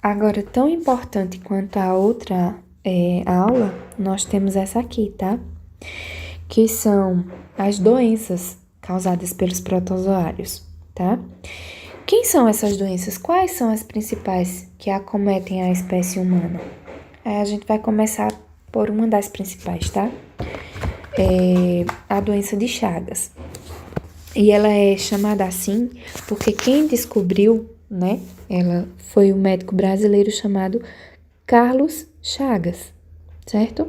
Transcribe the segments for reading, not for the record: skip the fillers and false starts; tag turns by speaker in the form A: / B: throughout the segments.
A: Agora, tão importante quanto a outra aula, nós temos essa aqui, tá? Que são as doenças causadas pelos protozoários, tá? Quem são essas doenças? Quais são as principais que acometem a espécie humana? A gente vai começar por uma das principais, tá? A doença de Chagas. E ela é chamada assim porque quem descobriu, né? Ela foi um médico brasileiro chamado Carlos Chagas, certo?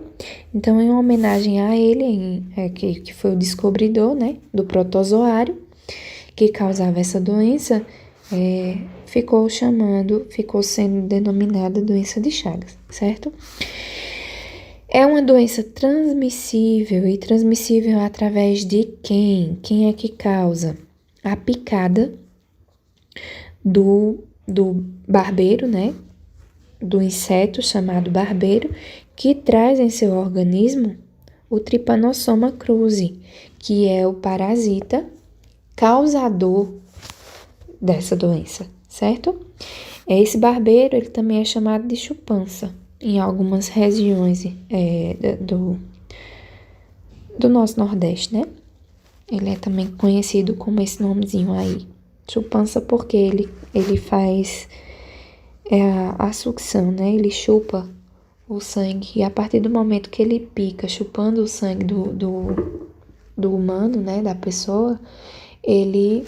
A: Então, em homenagem a ele, que foi o descobridor, né? Do protozoário que causava essa doença, ficou sendo denominada doença de Chagas, certo? É uma doença transmissível e transmissível através de quem? Quem é que causa? A picada do barbeiro, né? Do inseto chamado barbeiro, que traz em seu organismo o Trypanosoma cruzi, que é o parasita causador dessa doença, certo? Esse barbeiro, ele também é chamado de chupança em algumas regiões do nosso Nordeste, né? Ele é também conhecido como esse nomezinho aí, chupança, porque ele faz a sucção, né? Ele chupa o sangue e a partir do momento que ele pica, chupando o sangue do humano, né? Da pessoa, ele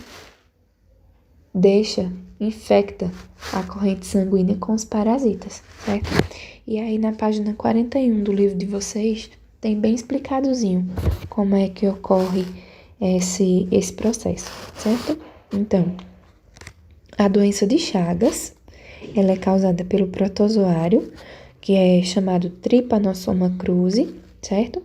A: infecta a corrente sanguínea com os parasitas, certo? E aí na página 41 do livro de vocês tem bem explicadozinho como é que ocorre esse processo, certo? Então, a doença de Chagas, ela é causada pelo protozoário, que é chamado Trypanosoma cruzi, certo?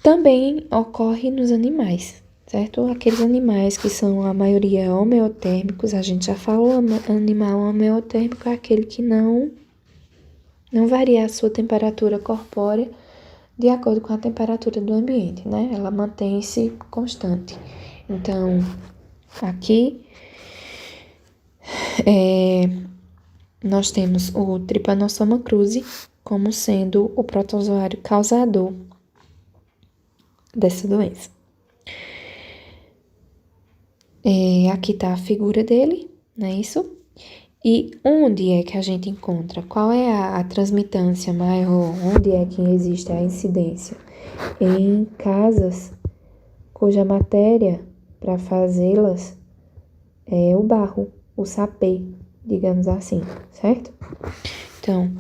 A: Também ocorre nos animais, certo? Aqueles animais que são a maioria homeotérmicos, a gente já falou, animal homeotérmico é aquele que não varia a sua temperatura corpórea de acordo com a temperatura do ambiente, né? Ela mantém-se constante. Então, aqui nós temos o Trypanosoma cruzi como sendo o protozoário causador dessa doença. Aqui tá a figura dele, não é isso? E onde é que a gente encontra? Qual é a transmitância maior? Onde é que existe a incidência? Em casas cuja matéria para fazê-las é o barro, o sapê, digamos assim, certo? Então,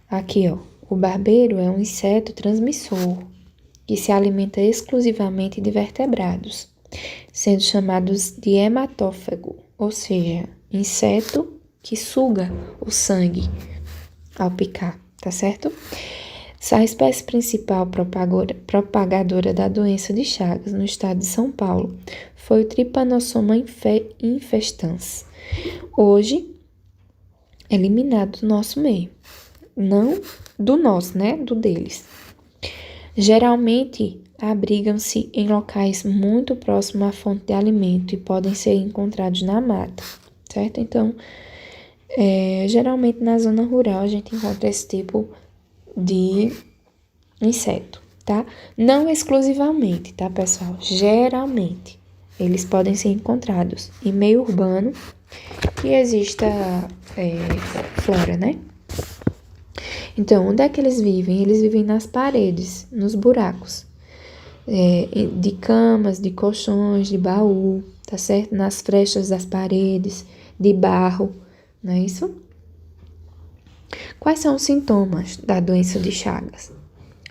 A: aqui, ó, o barbeiro é um inseto transmissor que se alimenta exclusivamente de vertebrados, sendo chamados de hematófago, ou seja, inseto que suga o sangue ao picar, tá certo? A espécie principal propagadora da doença de Chagas no estado de São Paulo foi o Trypanosoma infestans, hoje eliminado do nosso meio. Não do nosso, né? Do deles. Geralmente abrigam-se em locais muito próximos à fonte de alimento e podem ser encontrados na mata, certo? Então, geralmente na zona rural a gente encontra esse tipo de inseto, tá? Não exclusivamente, tá, pessoal? Geralmente eles podem ser encontrados em meio urbano que exista flora, né? Então, onde é que eles vivem? Eles vivem nas paredes, nos buracos, de camas, de colchões, de baú, tá certo? Nas frechas das paredes, de barro, não é isso? Quais são os sintomas da doença de Chagas?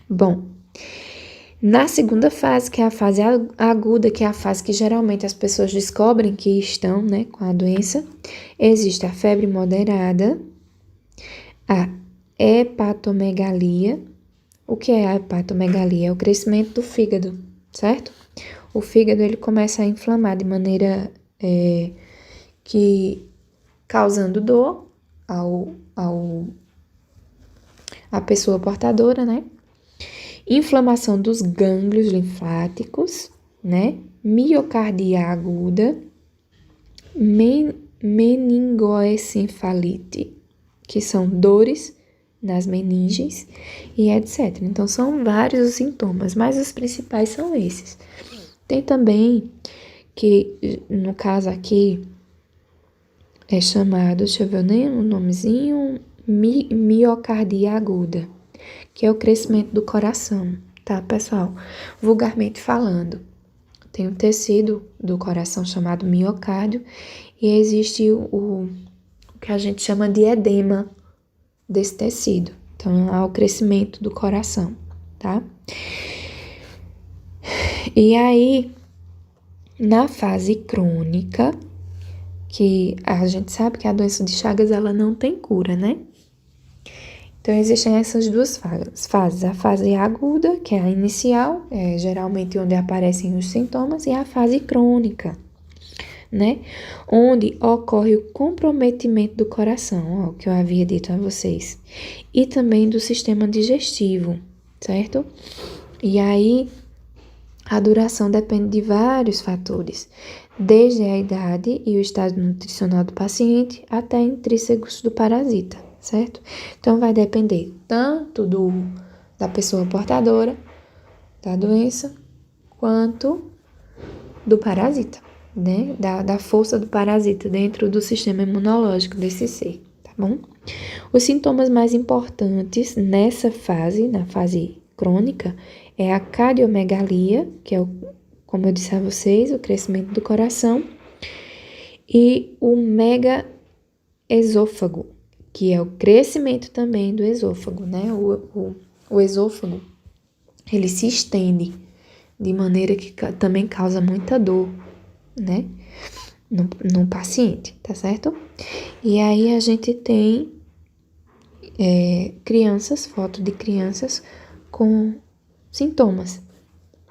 A: Bom, na segunda fase, que é a fase aguda, que é a fase que geralmente as pessoas descobrem que estão, né, com a doença, existe a febre moderada, a hepatomegalia. O que é a hepatomegalia? É o crescimento do fígado, certo? O fígado, ele começa a inflamar de maneira que causando dor à pessoa portadora, né? Inflamação dos gânglios linfáticos, né? Miocardia aguda, meningoencefalite, que são dores nas meninges e etc. Então, são vários os sintomas, mas os principais são esses. Tem também que, no caso aqui, é chamado, deixa eu ver nem o nomezinho, miocardia aguda, que é o crescimento do coração, tá, pessoal? Vulgarmente falando, tem um tecido do coração chamado miocárdio e existe o que a gente chama de edema desse tecido. Então, há o crescimento do coração, tá? E aí, na fase crônica, que a gente sabe que a doença de Chagas, ela não tem cura, né? Então, existem essas duas fases. A fase aguda, que é a inicial, é geralmente onde aparecem os sintomas, e a fase crônica, né? Onde ocorre o comprometimento do coração, ó, que eu havia dito a vocês. E também do sistema digestivo, certo? E aí, a duração depende de vários fatores, desde a idade e o estado nutricional do paciente até intrínsecos do parasita, certo? Então, vai depender tanto da pessoa portadora da doença, quanto do parasita, né? Da força do parasita dentro do sistema imunológico desse ser, tá bom? Os sintomas mais importantes nessa fase, na fase crônica, é a cardiomegalia, que é, como eu disse a vocês, o crescimento do coração, e o megaesôfago, que é o crescimento também do esôfago, né? O esôfago, ele se estende de maneira que também causa muita dor, né? No paciente, tá certo? E aí a gente tem crianças, foto de crianças com sintomas,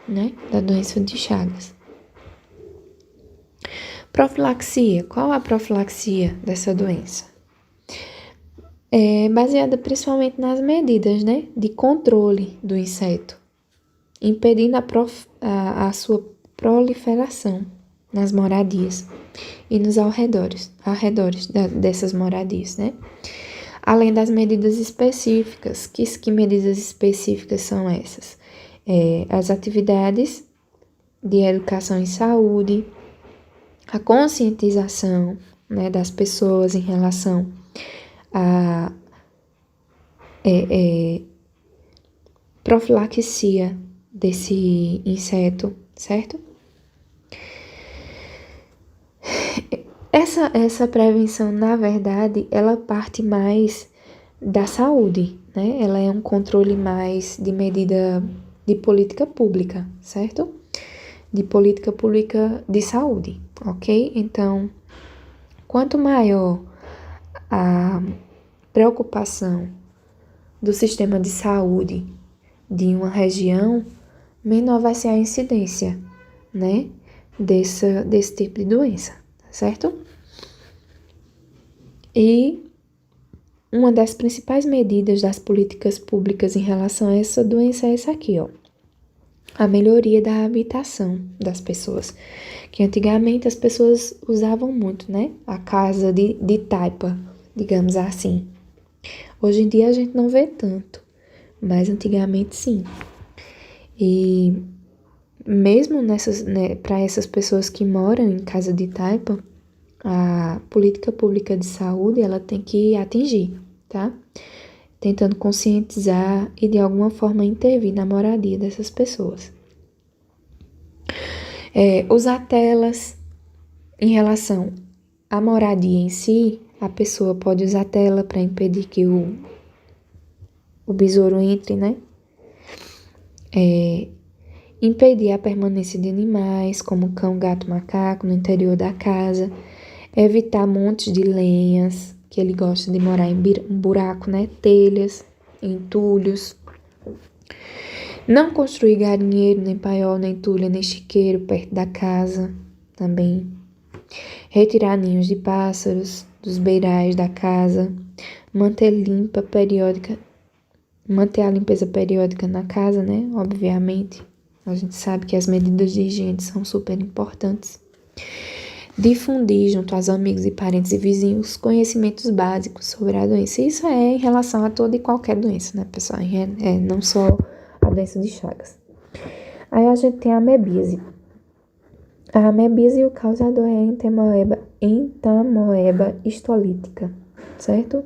A: né, da doença de Chagas. Profilaxia. Qual a profilaxia dessa doença? É baseada principalmente nas medidas, né, de controle do inseto, impedindo a sua proliferação nas moradias e nos arredores dessas moradias, né? Além das medidas específicas. Que medidas específicas são essas? As atividades de educação em saúde, a conscientização, né, das pessoas em relação à profilaxia desse inseto, certo? Essa prevenção, na verdade, ela parte mais da saúde, né? Ela é um controle mais de medida de política pública, certo? De política pública de saúde, ok? Então, quanto maior a preocupação do sistema de saúde de uma região, menor vai ser a incidência, né? Desse tipo de doença, certo? E uma das principais medidas das políticas públicas em relação a essa doença é essa aqui, ó. A melhoria da habitação das pessoas. Que antigamente as pessoas usavam muito, né? A casa de taipa, digamos assim. Hoje em dia a gente não vê tanto, mas antigamente sim. E mesmo para essas pessoas que moram em casa de taipa, a política pública de saúde, ela tem que atingir, tá? Tentando conscientizar e de alguma forma intervir na moradia dessas pessoas. Usar telas em relação à moradia em si, a pessoa pode usar tela para impedir que o besouro entre, né? Impedir a permanência de animais, como cão, gato, macaco, no interior da casa. Evitar montes de lenhas, que ele gosta de morar em buraco, né? Telhas, entulhos. Não construir galinheiro, nem paiol, nem tulha, nem chiqueiro perto da casa também. Retirar ninhos de pássaros dos beirais da casa. Manter a limpeza periódica na casa, né? Obviamente. A gente sabe que as medidas de higiene são super importantes. difundir junto aos amigos e parentes e vizinhos conhecimentos básicos sobre a doença. Isso é em relação a toda e qualquer doença, né, pessoal? Não só a doença de Chagas. Aí a gente tem a amebíase. A amebíase, o causador é a entamoeba histolítica, certo?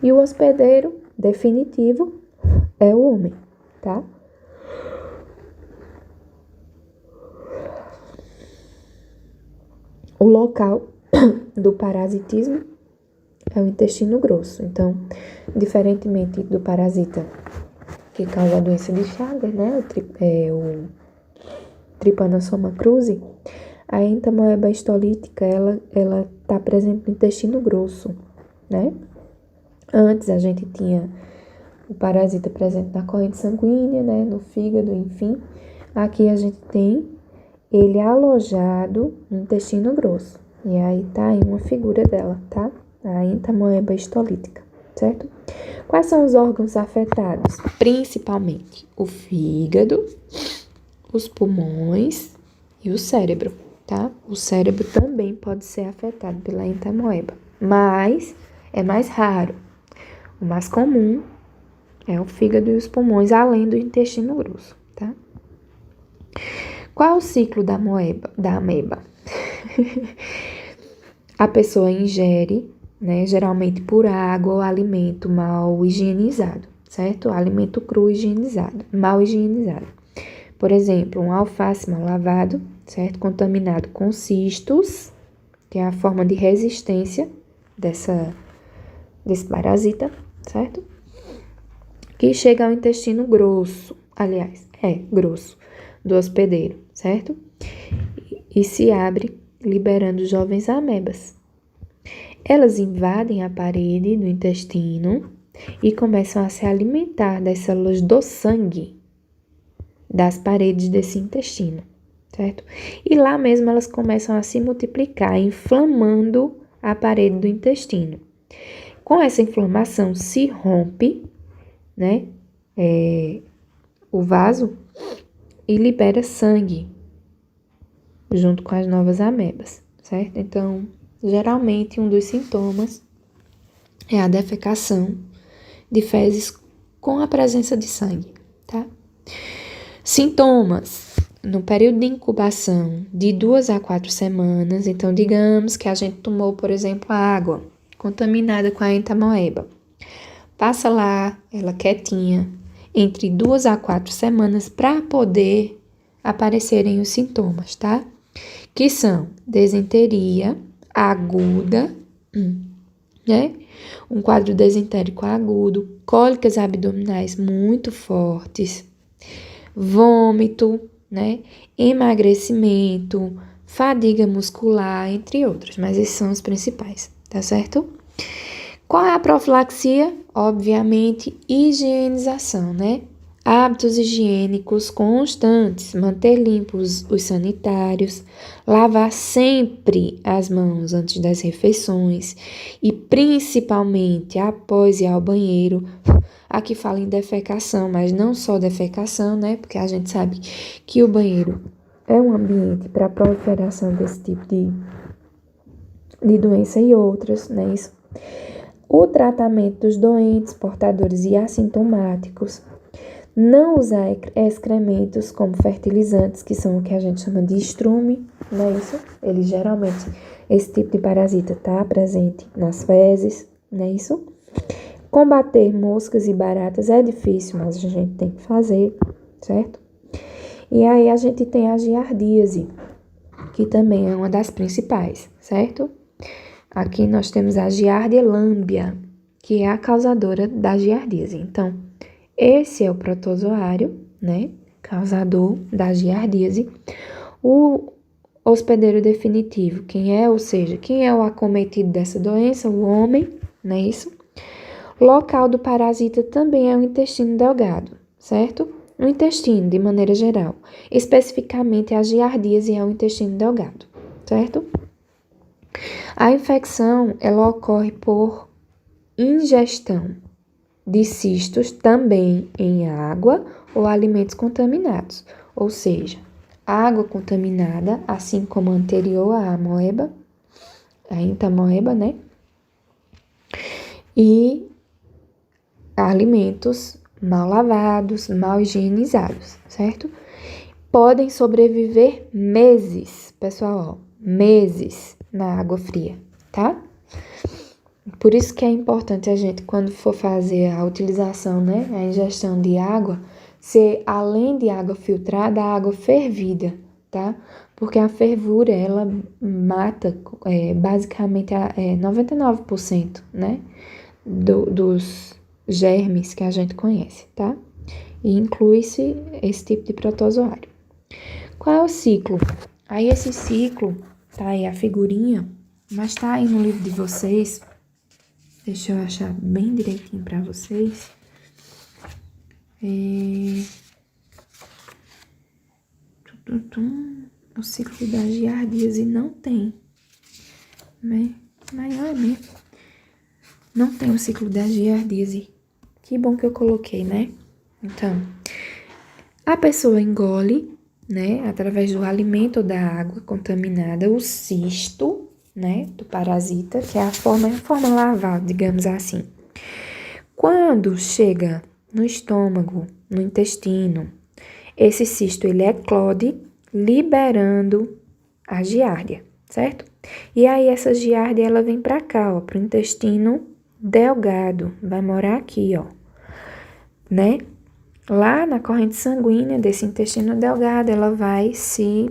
A: E o hospedeiro definitivo é o homem, tá? O local do parasitismo é o intestino grosso. Então, diferentemente do parasita que causa a doença de Chagas, né? O Trypanosoma cruzi, a entamoeba histolítica, ela tá presente no intestino grosso, né? Antes a gente tinha o parasita presente na corrente sanguínea, né? No fígado, enfim. Aqui a gente tem ele alojado no intestino grosso. E aí tá aí uma figura dela, tá? A entamoeba histolítica, certo? Quais são os órgãos afetados? Principalmente o fígado, os pulmões e o cérebro, tá? O cérebro também pode ser afetado pela entamoeba, mas é mais raro. O mais comum é o fígado e os pulmões, além do intestino grosso, tá? Qual é o ciclo da ameba? A pessoa ingere, né, geralmente por água ou alimento mal higienizado, certo? Alimento cru higienizado, mal higienizado. Por exemplo, um alface mal lavado, certo? Contaminado com cistos, que é a forma de resistência desse parasita, certo? Que chega ao intestino grosso, grosso, do hospedeiro, certo? E se abre, liberando jovens amebas. Elas invadem a parede do intestino e começam a se alimentar das células do sangue das paredes desse intestino, certo? E lá mesmo elas começam a se multiplicar, inflamando a parede do intestino. Com essa inflamação se rompe, né, o vaso e libera sangue junto com as novas amebas, certo? Então, geralmente um dos sintomas é a defecação de fezes com a presença de sangue, tá? Sintomas. No período de incubação, de 2 a 4 semanas, então digamos que a gente tomou, por exemplo, água contaminada com a entamoeba. Passa lá, ela quietinha, entre 2 a 4 semanas para poder aparecerem os sintomas, tá? Que são desinteria aguda, né? Um quadro desentérico agudo, cólicas abdominais muito fortes, vômito, né? Emagrecimento, fadiga muscular, entre outros, mas esses são os principais, tá certo? Qual é a profilaxia? Obviamente, higienização, né? Hábitos higiênicos constantes, manter limpos os sanitários, lavar sempre as mãos antes das refeições e principalmente após ir ao banheiro. Aqui fala em defecação, mas não só defecação, né? Porque a gente sabe que o banheiro é um ambiente para a proliferação desse tipo de doença e outras, né? Isso. O tratamento dos doentes, portadores e assintomáticos. Não usar excrementos como fertilizantes, que são o que a gente chama de estrume, não é isso? Ele geralmente, esse tipo de parasita está presente nas fezes, não é isso? Combater moscas e baratas é difícil, mas a gente tem que fazer, certo? E aí a gente tem a giardíase, que também é uma das principais, certo? Aqui nós temos a Giardia lamblia, que é a causadora da giardíase. Então, esse é o protozoário, né, causador da giardíase. O hospedeiro definitivo, quem é o acometido dessa doença? O homem, não é isso? Local do parasita também é o intestino delgado, certo? O intestino, de maneira geral. Especificamente, a giardíase é o intestino delgado, certo? A infecção, ela ocorre por ingestão de cistos também em água ou alimentos contaminados, ou seja, água contaminada, assim como a anterior, a amoeba, a entamoeba, né? E alimentos mal lavados, mal higienizados, certo? Podem sobreviver meses, pessoal, ó, meses na água fria, tá? Por isso que é importante a gente, quando for fazer a utilização, né, a ingestão de água, ser, além de água filtrada, água fervida, tá? Porque a fervura, ela mata basicamente 99%, né, dos germes que a gente conhece, tá? E inclui-se esse tipo de protozoário. Qual é o ciclo? Aí esse ciclo, tá aí a figurinha, mas tá aí no livro de vocês. Deixa eu achar bem direitinho pra vocês. O ciclo da giardíase não tem, né? Maior mesmo. Não tem o ciclo da giardíase. Que bom que eu coloquei, né? Então, a pessoa engole, né, através do alimento ou da água contaminada, o cisto, né, do parasita, que é a forma larval, digamos assim. Quando chega no estômago, no intestino, esse cisto, ele eclode, liberando a giardia, certo? E aí, essa giardia, ela vem pra cá, ó, pro intestino delgado, vai morar aqui, ó, né? Lá na corrente sanguínea desse intestino delgado, ela vai se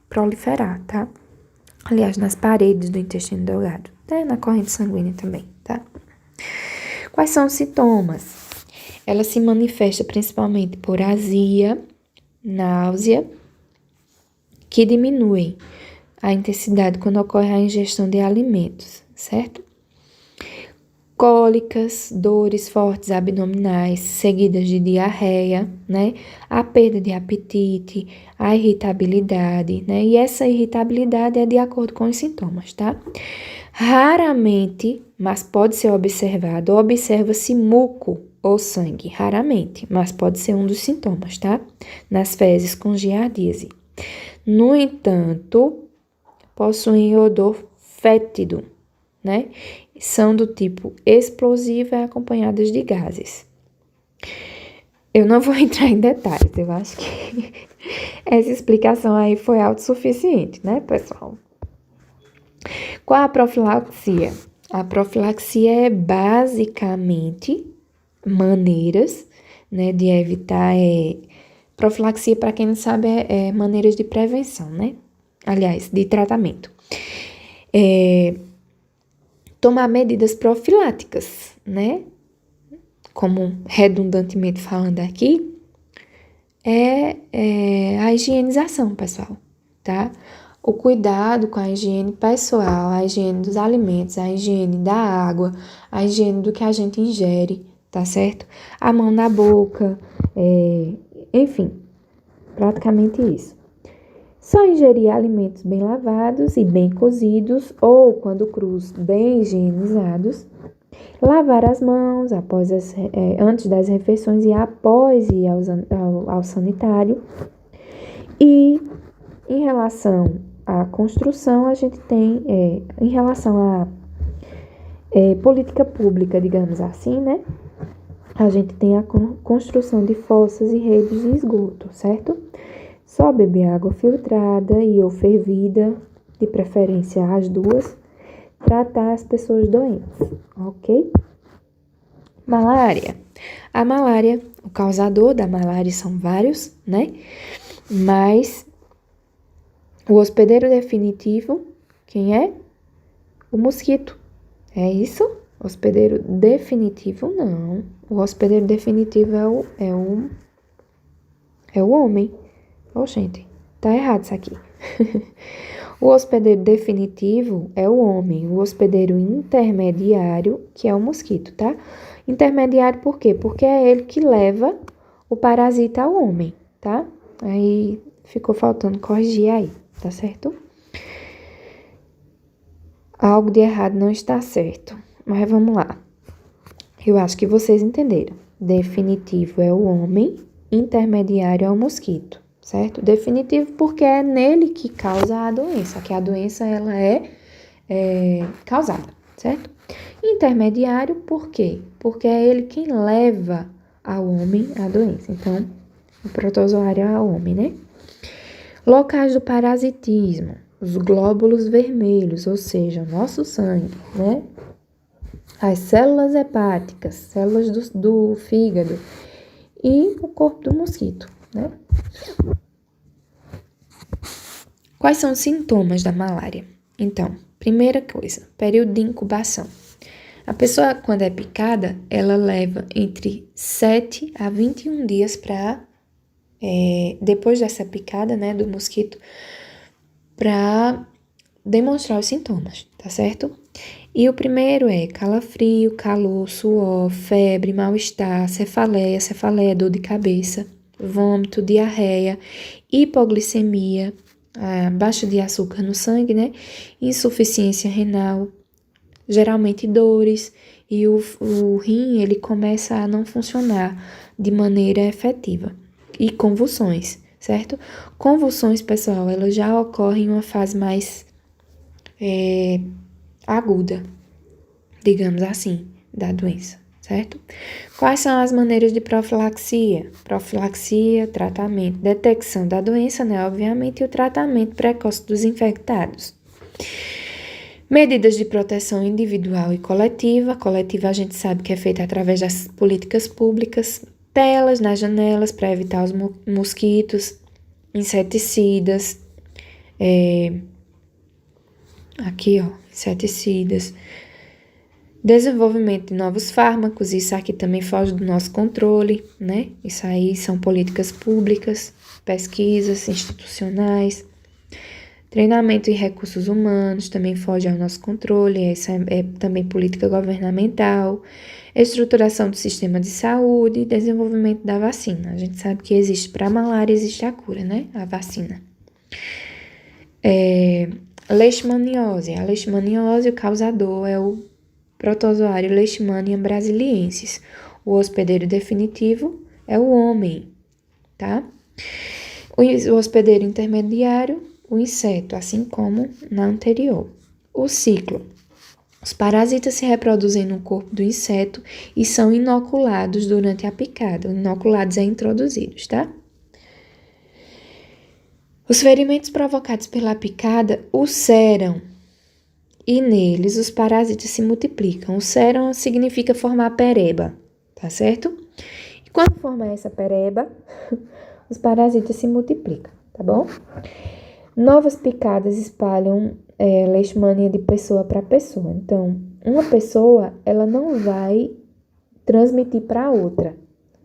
A: proliferar, tá? Aliás, nas paredes do intestino delgado, né? Na corrente sanguínea também, tá? Quais são os sintomas? Ela se manifesta principalmente por azia, náusea, que diminuem a intensidade quando ocorre a ingestão de alimentos, certo? Cólicas, dores fortes abdominais, seguidas de diarreia, né? A perda de apetite, a irritabilidade, né? E essa irritabilidade é de acordo com os sintomas, tá? Raramente, mas pode ser observado, observa-se muco ou sangue, raramente, mas pode ser um dos sintomas, tá? Nas fezes com giardíase. No entanto, possuem odor fétido, né? São do tipo explosiva e acompanhadas de gases. Eu não vou entrar em detalhes, eu acho que essa explicação aí foi autossuficiente, né, pessoal? Qual a profilaxia? A profilaxia é basicamente maneiras, né, de evitar. Profilaxia, para quem não sabe, é maneiras de prevenção, né? Aliás, de tratamento. Tomar medidas profiláticas, né? Como redundantemente falando aqui, é a higienização, pessoal, tá? O cuidado com a higiene pessoal, a higiene dos alimentos, a higiene da água, a higiene do que a gente ingere, tá certo? A mão na boca, enfim, praticamente isso. Só ingerir alimentos bem lavados e bem cozidos, ou, quando crus, bem higienizados. Lavar as mãos antes das refeições e após ir ao sanitário. E em relação à construção, a gente tem, em relação à política pública, digamos assim, né? A gente tem a construção de fossas e redes de esgoto, certo? Só beber água filtrada e ou fervida, de preferência as duas, tratar as pessoas doentes, ok? Malária. A malária, o causador da malária são vários, né? Mas o hospedeiro definitivo, quem é? O mosquito. É isso? Hospedeiro definitivo, não. O hospedeiro definitivo é o homem. Oh, gente, tá errado isso aqui. O hospedeiro definitivo é o homem. O hospedeiro intermediário, que é o mosquito, tá? Intermediário por quê? Porque é ele que leva o parasita ao homem, tá? Aí ficou faltando corrigir aí, tá certo? Algo de errado não está certo. Mas vamos lá. Eu acho que vocês entenderam. Definitivo é o homem, intermediário é o mosquito, certo? Definitivo porque é nele que causa a doença, que a doença ela é causada, certo? Intermediário, por quê? Porque é ele quem leva ao homem a doença. Então, o protozoário é o homem, né? Locais do parasitismo, os glóbulos vermelhos, ou seja, o nosso sangue, né? As células hepáticas, células do fígado e o corpo do mosquito, né? Quais são os sintomas da malária? Então, primeira coisa, período de incubação. A pessoa, quando é picada, ela leva entre 7 a 21 dias para, depois dessa picada, né, do mosquito, para demonstrar os sintomas, tá certo? E o primeiro é calafrio, calor, suor, febre, mal-estar, cefaleia, dor de cabeça, vômito, diarreia, hipoglicemia, baixa de açúcar no sangue, né? Insuficiência renal, geralmente dores, e o rim, ele começa a não funcionar de maneira efetiva. E convulsões, certo? Convulsões, pessoal, elas já ocorrem em uma fase mais aguda, digamos assim, da doença, certo? Quais são as maneiras de profilaxia? Profilaxia, tratamento, detecção da doença, né? Obviamente, e o tratamento precoce dos infectados. Medidas de proteção individual e coletiva. Coletiva a gente sabe que é feita através das políticas públicas, telas nas janelas para evitar os mosquitos, inseticidas, aqui ó, inseticidas, desenvolvimento de novos fármacos, isso aqui também foge do nosso controle, né? Isso aí são políticas públicas, pesquisas institucionais. Treinamento e recursos humanos também foge ao nosso controle, essa é também política governamental, estruturação do sistema de saúde e desenvolvimento da vacina. A gente sabe que existe para a malária, existe a cura, né? A vacina. Leishmaniose. A leishmaniose, o causador é o protozoário Leishmania brasiliensis. O hospedeiro definitivo é o homem, tá? O hospedeiro intermediário, o inseto, assim como na anterior. O ciclo. Os parasitas se reproduzem no corpo do inseto e são inoculados durante a picada. Inoculados é introduzidos, tá? Os ferimentos provocados pela picada ulceram e neles os parasitas se multiplicam. Ulceram significa formar pereba, tá certo? E quando forma essa pereba, os parasitas se multiplicam, tá bom? Novas picadas espalham leishmania de pessoa para pessoa. Então, uma pessoa, ela não vai transmitir para outra,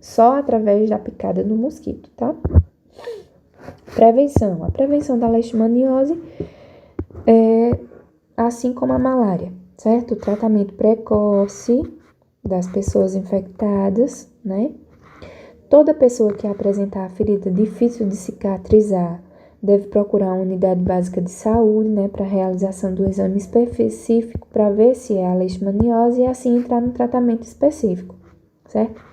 A: só através da picada do mosquito, tá? Prevenção. A prevenção da leishmaniose é assim como a malária, certo? O tratamento precoce das pessoas infectadas, né? Toda pessoa que apresentar a ferida difícil de cicatrizar deve procurar uma unidade básica de saúde, né, para realização do exame específico para ver se é a leishmaniose e assim entrar no tratamento específico, certo?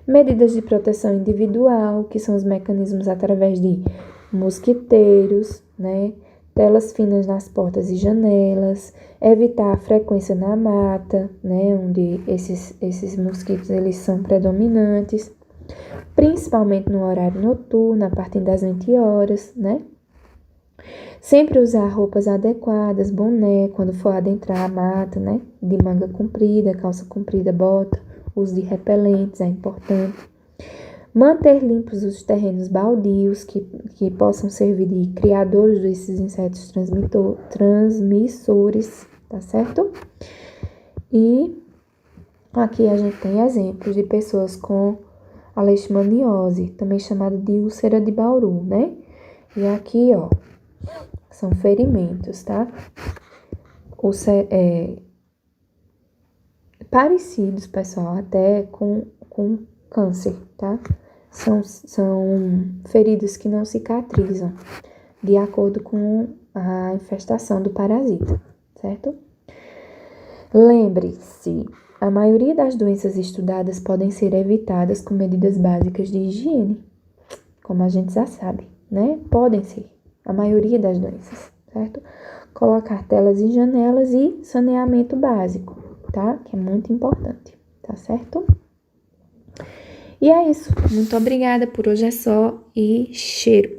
A: Medidas de proteção individual, que são os mecanismos através de mosquiteiros, né, telas finas nas portas e janelas, evitar a frequência na mata, né, onde esses mosquitos eles são predominantes, principalmente no horário noturno, a partir das 20 horas, né? Sempre usar roupas adequadas, boné, quando for adentrar a mata, né? De manga comprida, calça comprida, bota, uso de repelentes é importante. Manter limpos os terrenos baldios que possam servir de criadores desses insetos transmissores, tá certo? E aqui a gente tem exemplos de pessoas com a leishmaniose, também chamada de úlcera de Bauru, né? E aqui, ó, são ferimentos, tá? Parecidos, pessoal, até com câncer, tá? São feridas que não cicatrizam, de acordo com a infestação do parasita, certo? Lembre-se, a maioria das doenças estudadas podem ser evitadas com medidas básicas de higiene, como a gente já sabe, né? Podem ser, a maioria das doenças, certo? Colocar telas e janelas e saneamento básico, tá? Que é muito importante, tá certo? E é isso. Muito obrigada, por hoje é só e cheiro!